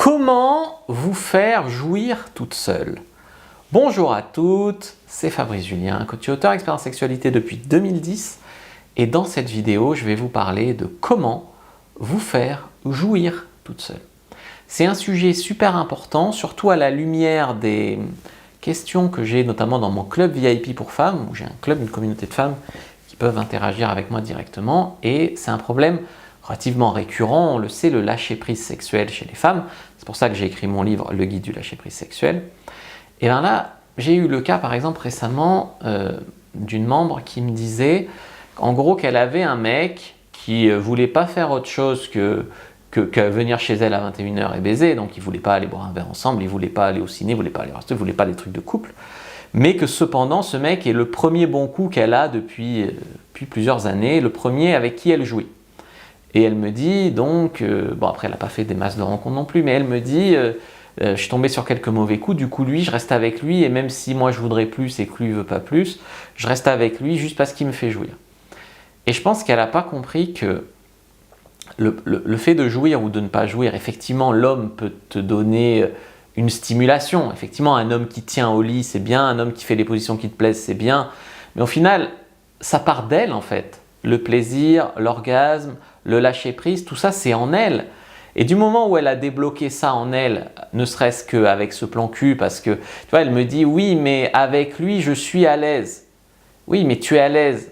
Comment vous faire jouir toute seule? Bonjour à toutes, c'est Fabrice Julien, coach et auteur expert en sexualité depuis 2010 et dans cette vidéo, je vais vous parler de comment vous faire jouir toute seule. C'est un sujet super important, surtout à la lumière des questions que j'ai notamment dans mon club VIP pour femmes, où j'ai un club, une communauté de femmes qui peuvent interagir avec moi directement et c'est un problème relativement récurrent, on le sait, le lâcher-prise sexuel chez les femmes. C'est pour ça que j'ai écrit mon livre, Le guide du lâcher-prise sexuel. Et bien là, j'ai eu le cas par exemple récemment d'une membre qui me disait en gros qu'elle avait un mec qui voulait pas faire autre chose que venir chez elle à 21 h et baiser, donc il voulait pas aller boire un verre ensemble, il voulait pas aller au ciné, il voulait pas aller au resto, il voulait pas des trucs de couple, mais que cependant ce mec est le premier bon coup qu'elle a depuis plusieurs années, le premier avec qui elle jouit. Et elle me dit donc, bon après elle n'a pas fait des masses de rencontres non plus, mais elle me dit je suis tombée sur quelques mauvais coups, du coup lui je reste avec lui et même si moi je voudrais plus et que lui ne veut pas plus, je reste avec lui juste parce qu'il me fait jouir. Et je pense qu'elle n'a pas compris que le fait de jouir ou de ne pas jouir, effectivement l'homme peut te donner une stimulation, effectivement un homme qui tient au lit c'est bien, un homme qui fait les positions qui te plaisent c'est bien, mais au final ça part d'elle en fait, le plaisir, l'orgasme, le lâcher prise, tout ça c'est en elle. Et du moment où elle a débloqué ça en elle, ne serait-ce qu'avec ce plan cul, parce que tu vois, elle me dit oui, mais avec lui je suis à l'aise. Oui, mais tu es à l'aise.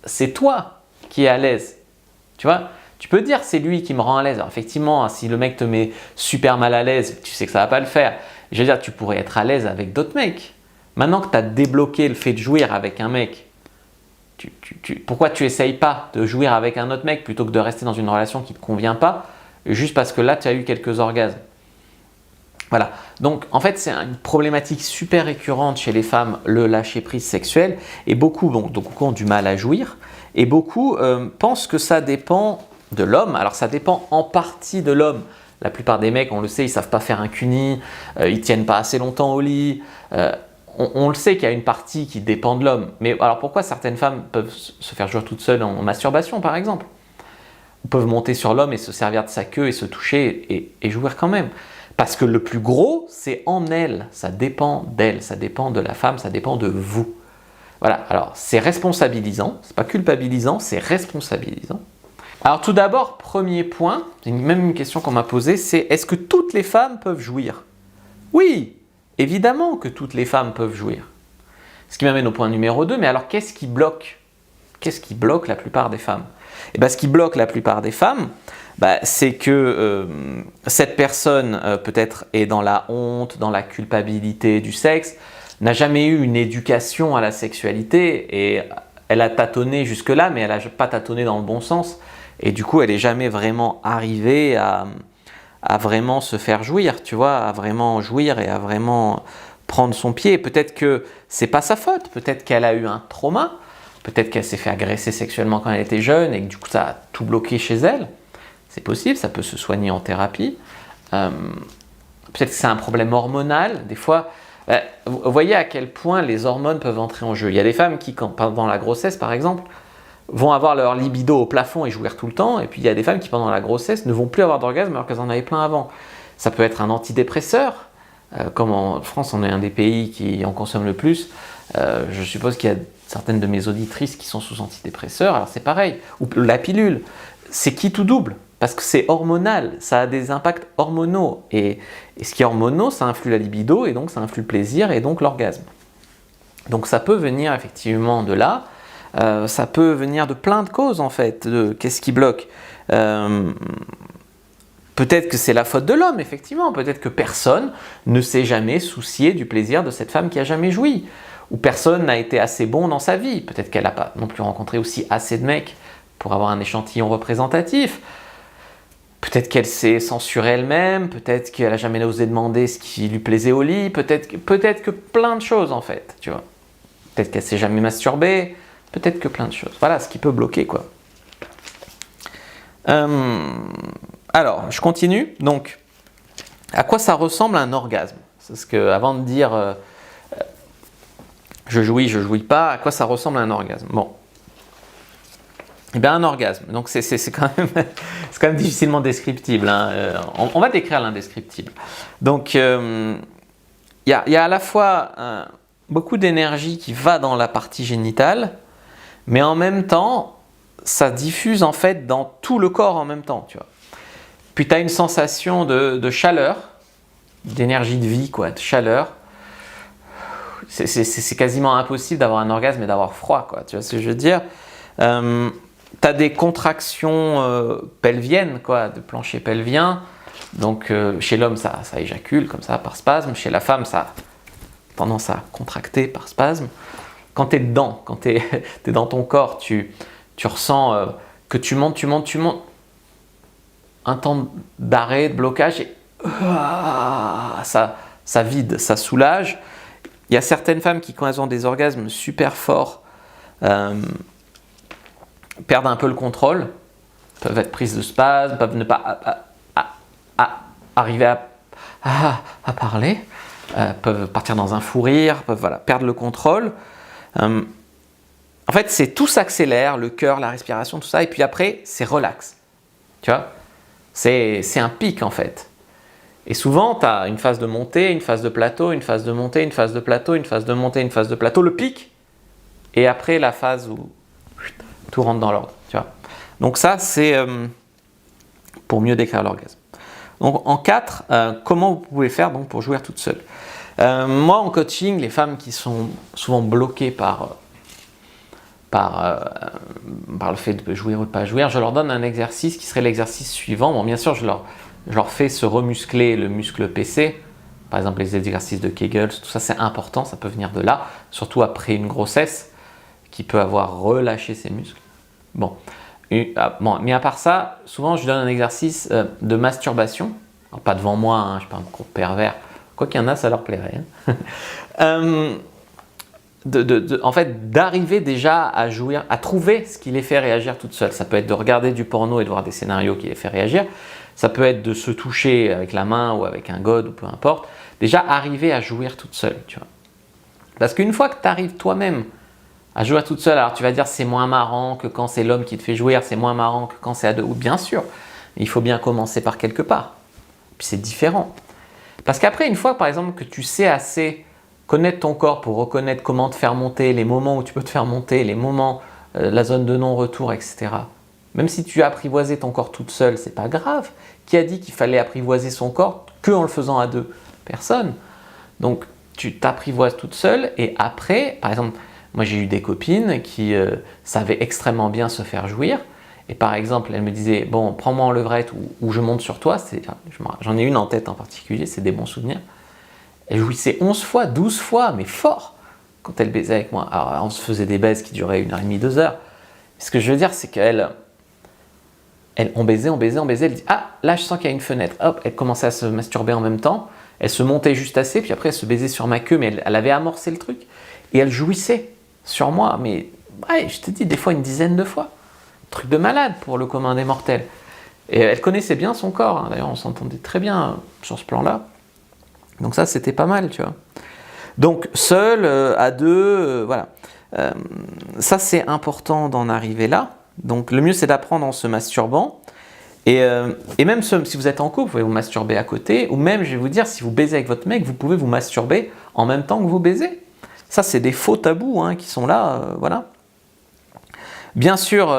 C'est toi qui es à l'aise. Tu vois, tu peux dire c'est lui qui me rend à l'aise. Alors effectivement, si le mec te met super mal à l'aise, tu sais que ça va pas le faire. Je veux dire, tu pourrais être à l'aise avec d'autres mecs. Maintenant que tu as débloqué le fait de jouir avec un mec, pourquoi tu n'essayes pas de jouir avec un autre mec plutôt que de rester dans une relation qui ne te convient pas juste parce que là tu as eu quelques orgasmes? Voilà, donc en fait c'est une problématique super récurrente chez les femmes, le lâcher prise sexuel, et beaucoup ont du mal à jouir et beaucoup pensent que ça dépend de l'homme. Alors ça dépend en partie de l'homme. La plupart des mecs, on le sait, ils ne savent pas faire un cuni, ils ne tiennent pas assez longtemps au lit. On le sait qu'il y a une partie qui dépend de l'homme, mais alors pourquoi certaines femmes peuvent se faire jouir toutes seules en masturbation par exemple? Ou peuvent monter sur l'homme et se servir de sa queue et se toucher et jouir quand même? Parce que le plus gros, c'est en elle, ça dépend d'elle, ça dépend de la femme, ça dépend de vous. Voilà, alors c'est responsabilisant, c'est pas culpabilisant, c'est responsabilisant. Alors tout d'abord, premier point, c'est même une question qu'on m'a posée, c'est est-ce que toutes les femmes peuvent jouir? Oui! Évidemment que toutes les femmes peuvent jouir. Ce qui m'amène au point numéro 2, mais alors qu'est-ce qui bloque? Qu'est-ce qui bloque la plupart des femmes? Et bien, ce qui bloque la plupart des femmes, c'est que cette personne peut-être est dans la honte, dans la culpabilité du sexe, n'a jamais eu une éducation à la sexualité et elle a tâtonné jusque-là, mais elle n'a pas tâtonné dans le bon sens. Et du coup, elle n'est jamais vraiment arrivée à vraiment se faire jouir, tu vois, à vraiment jouir et à vraiment prendre son pied. Peut-être que c'est pas sa faute, peut-être qu'elle a eu un trauma, peut-être qu'elle s'est fait agresser sexuellement quand elle était jeune et que du coup ça a tout bloqué chez elle. C'est possible, ça peut se soigner en thérapie. Peut-être que c'est un problème hormonal. Des fois, vous voyez à quel point les hormones peuvent entrer en jeu. Il y a des femmes qui, pendant la grossesse par exemple, vont avoir leur libido au plafond et jouir tout le temps, et puis il y a des femmes qui pendant la grossesse ne vont plus avoir d'orgasme alors qu'elles en avaient plein avant. Ça peut être un antidépresseur, comme en France on est un des pays qui en consomme le plus, je suppose qu'il y a certaines de mes auditrices qui sont sous antidépresseurs, alors c'est pareil, ou la pilule, c'est qui tout double, parce que c'est hormonal, ça a des impacts hormonaux, et ce qui est hormonaux ça influe la libido, et donc ça influe le plaisir, et donc l'orgasme. Donc ça peut venir effectivement de là. Ça peut venir de plein de causes en fait, qu'est-ce qui bloque. Peut-être que c'est la faute de l'homme, effectivement, peut-être que personne ne s'est jamais soucié du plaisir de cette femme qui a jamais joui, ou personne n'a été assez bon dans sa vie, peut-être qu'elle n'a pas non plus rencontré aussi assez de mecs pour avoir un échantillon représentatif, peut-être qu'elle s'est censurée elle-même, peut-être qu'elle n'a jamais osé demander ce qui lui plaisait au lit, peut-être que plein de choses en fait, tu vois. Peut-être qu'elle s'est jamais masturbée, peut-être que plein de choses. Voilà ce qui peut bloquer quoi. Alors, je continue. Donc, à quoi ça ressemble un orgasme? Parce que avant de dire je jouis pas, à quoi ça ressemble un orgasme? Bon. Eh bien, un orgasme. Donc c'est quand même difficilement descriptible, hein. On va décrire l'indescriptible. Donc il y a à la fois beaucoup d'énergie qui va dans la partie génitale, mais en même temps, ça diffuse en fait dans tout le corps en même temps, tu vois. Puis tu as une sensation de chaleur, d'énergie de vie, quoi, de chaleur. C'est quasiment impossible d'avoir un orgasme et d'avoir froid, quoi. Tu vois ce que je veux dire? Tu as des contractions pelviennes, quoi, de plancher pelvien. Donc chez l'homme, ça éjacule comme ça par spasme. Chez la femme, ça a tendance à contracter par spasme. Quand tu es dedans, quand tu es dans ton corps, tu ressens que tu montes. Un temps d'arrêt, de blocage, et ça vide, ça soulage. Il y a certaines femmes qui, quand elles ont des orgasmes super forts, perdent un peu le contrôle, peuvent être prises de spasmes, peuvent ne pas arriver à parler, peuvent partir dans un fou rire, peuvent perdre le contrôle. En fait, tout s'accélère, le cœur, la respiration, tout ça, et puis après, c'est relax. Tu vois, c'est un pic en fait. Et souvent, tu as une phase de montée, une phase de plateau, une phase de montée, une phase de plateau, une phase de montée, une phase de plateau, le pic, et après la phase où tout rentre dans l'ordre. Tu vois. Donc ça, c'est pour mieux décrire l'orgasme. Donc en 4, comment vous pouvez faire donc, pour jouir toute seule? Moi, en coaching, les femmes qui sont souvent bloquées par le fait de jouir ou de pas jouir, je leur donne un exercice qui serait l'exercice suivant. Bon, bien sûr, je leur fais se remuscler le muscle PC, par exemple les exercices de Kegel, tout ça c'est important, ça peut venir de là, surtout après une grossesse qui peut avoir relâché ses muscles. Bon, mais à part ça, souvent je donne un exercice de masturbation, alors, pas devant moi, hein, je ne suis pas un gros pervers, quoi qu'il y en a, ça leur plairait. Hein. En fait, d'arriver déjà à jouir, à trouver ce qui les fait réagir toute seule. Ça peut être de regarder du porno et de voir des scénarios qui les fait réagir. Ça peut être de se toucher avec la main ou avec un god ou peu importe. Déjà, arriver à jouir toute seule, tu vois. Parce qu'une fois que tu arrives toi-même à jouir toute seule, alors tu vas dire c'est moins marrant que quand c'est l'homme qui te fait jouir, c'est moins marrant que quand c'est à deux. Ou bien sûr, il faut bien commencer par quelque part. Puis c'est différent. Parce qu'après, une fois par exemple que tu sais assez connaître ton corps pour reconnaître comment te faire monter, les moments où tu peux te faire monter, les moments, la zone de non-retour, etc. Même si tu as apprivoisé ton corps toute seule, c'est pas grave. Qui a dit qu'il fallait apprivoiser son corps qu'en le faisant à deux? Personne. Donc tu t'apprivoises toute seule et après, par exemple, moi j'ai eu des copines qui savaient extrêmement bien se faire jouir. Et par exemple, elles me disaient, bon, prends-moi en levrette ou je monte sur toi. J'en ai une en tête en particulier, c'est des bons souvenirs. Elle jouissait 11 fois, 12 fois, mais fort, quand elle baisait avec moi. Alors, on se faisait des baises qui duraient 1h30, 2 heures. Ce que je veux dire, c'est on baisait, elle dit « Ah, là, je sens qu'il y a une fenêtre. » Hop, elle commençait à se masturber en même temps. Elle se montait juste assez, puis après, elle se baisait sur ma queue, mais elle avait amorcé le truc. Et elle jouissait sur moi, mais ouais, je te dis, des fois, une dizaine de fois. Truc de malade pour le commun des mortels. Et elle connaissait bien son corps. Hein. D'ailleurs, on s'entendait très bien sur ce plan-là. Donc ça, c'était pas mal, tu vois. Donc, seul, à deux, voilà. Ça, c'est important d'en arriver là. Donc, le mieux, c'est d'apprendre en se masturbant. Et même si vous êtes en couple, vous pouvez vous masturber à côté. Ou même, je vais vous dire, si vous baisez avec votre mec, vous pouvez vous masturber en même temps que vous baisez. Ça, c'est des faux tabous hein, qui sont là, voilà. Bien sûr,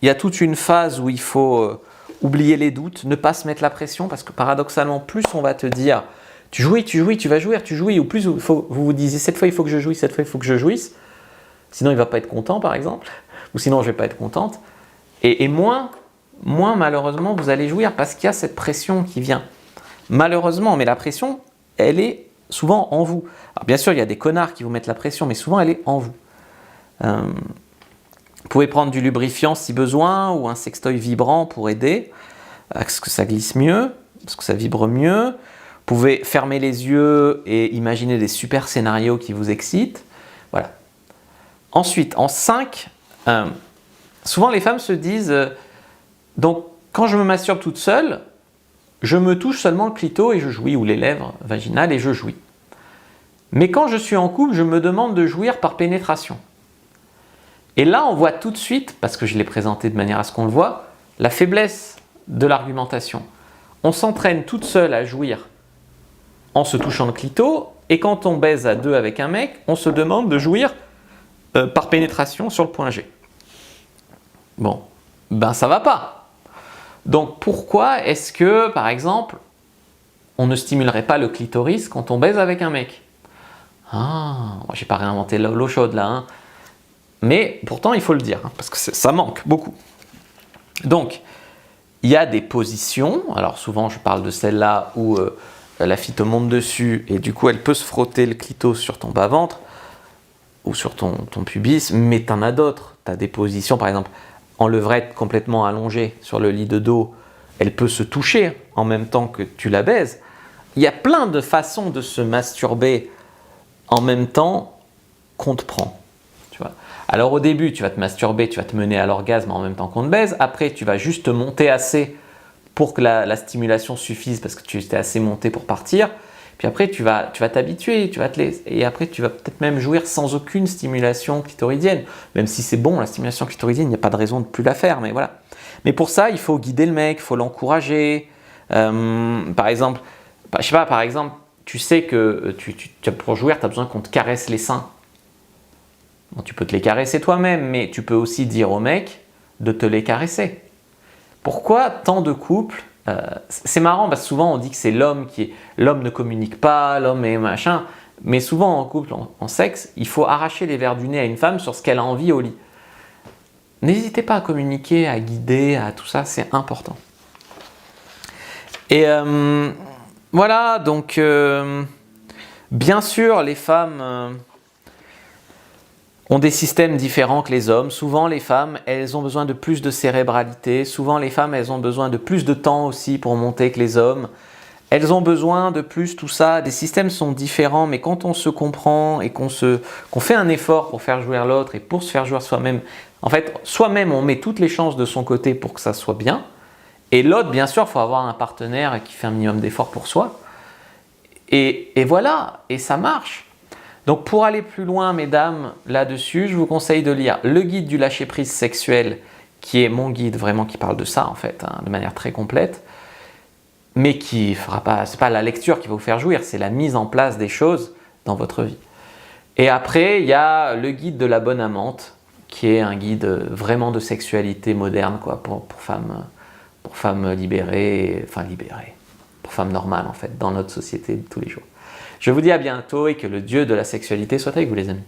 il y a toute une phase où il faut oublier les doutes, ne pas se mettre la pression, parce que paradoxalement, plus on va te dire tu jouis, tu vas jouir, tu jouis, ou plus vous vous disiez cette fois il faut que je jouisse, cette fois il faut que je jouisse, sinon il ne va pas être content par exemple, ou sinon je ne vais pas être contente, et moins malheureusement vous allez jouir, parce qu'il y a cette pression qui vient. Malheureusement, mais la pression, elle est souvent en vous. Alors bien sûr, il y a des connards qui vous mettent la pression, mais souvent elle est en vous. Vous pouvez prendre du lubrifiant si besoin, ou un sextoy vibrant pour aider à ce que ça glisse mieux, parce que ça vibre mieux. Vous pouvez fermer les yeux et imaginer des super scénarios qui vous excitent. Voilà. Ensuite, en 5, souvent les femmes se disent donc quand je me masturbe toute seule, je me touche seulement le clito et je jouis, ou les lèvres vaginales et je jouis. Mais quand je suis en couple, je me demande de jouir par pénétration. Et là, on voit tout de suite, parce que je l'ai présenté de manière à ce qu'on le voit, la faiblesse de l'argumentation. On s'entraîne toute seule à jouir en se touchant le clito, et quand on baise à deux avec un mec, on se demande de jouir par pénétration sur le point G. Bon, ben ça va pas. Donc pourquoi est-ce que, par exemple, on ne stimulerait pas le clitoris quand on baise avec un mec? Ah, moi j'ai pas réinventé l'eau chaude là, hein. Mais pourtant il faut le dire, hein, parce que ça manque beaucoup. Donc, il y a des positions, alors souvent je parle de celle-là où la fille te monte dessus et du coup elle peut se frotter le clito sur ton bas-ventre ou sur ton pubis, mais tu en as d'autres. Tu as des positions, par exemple, en levrette complètement allongée sur le lit de dos, elle peut se toucher en même temps que tu la baises. Il y a plein de façons de se masturber en même temps qu'on te prend. Tu vois. Alors au début, tu vas te masturber, tu vas te mener à l'orgasme en même temps qu'on te baise. Après, tu vas juste te monter assez pour que la stimulation suffise parce que tu étais assez monté pour partir. Puis après, tu vas t'habituer, et après, tu vas peut-être même jouir sans aucune stimulation clitoridienne. Même si c'est bon, la stimulation clitoridienne, il n'y a pas de raison de plus la faire, mais voilà. Mais pour ça, il faut guider le mec, il faut l'encourager. Par exemple, je sais pas, par exemple, tu sais que pour jouir, tu as besoin qu'on te caresse les seins. Bon, tu peux te les caresser toi-même, mais tu peux aussi dire au mec de te les caresser. Pourquoi tant de couples c'est marrant parce que souvent on dit que c'est l'homme l'homme ne communique pas, l'homme est machin, mais souvent en couple, en sexe, il faut arracher les vers du nez à une femme sur ce qu'elle a envie au lit. N'hésitez pas à communiquer, à guider, à tout ça, c'est important. Et voilà, donc bien sûr les femmes ont des systèmes différents que les hommes. Souvent, les femmes, elles ont besoin de plus de cérébralité. Souvent, les femmes, elles ont besoin de plus de temps aussi pour monter que les hommes. Elles ont besoin de plus, tout ça. Les systèmes sont différents, mais quand on se comprend et qu'on fait un effort pour faire jouir l'autre et pour se faire jouir soi-même, en fait, soi-même, on met toutes les chances de son côté pour que ça soit bien. Et l'autre, bien sûr, il faut avoir un partenaire qui fait un minimum d'effort pour soi. Et voilà, et ça marche. Donc pour aller plus loin, mesdames, là-dessus, je vous conseille de lire le guide du lâcher-prise sexuel, qui est mon guide vraiment qui parle de ça en fait, hein, de manière très complète, mais qui fera pas, c'est pas la lecture qui va vous faire jouir, c'est la mise en place des choses dans votre vie. Et après, il y a le guide de la bonne amante, qui est un guide vraiment de sexualité moderne, quoi, pour femmes libérées, pour femmes normales en fait, dans notre société de tous les jours. Je vous dis à bientôt et que le Dieu de la sexualité soit avec vous les amis.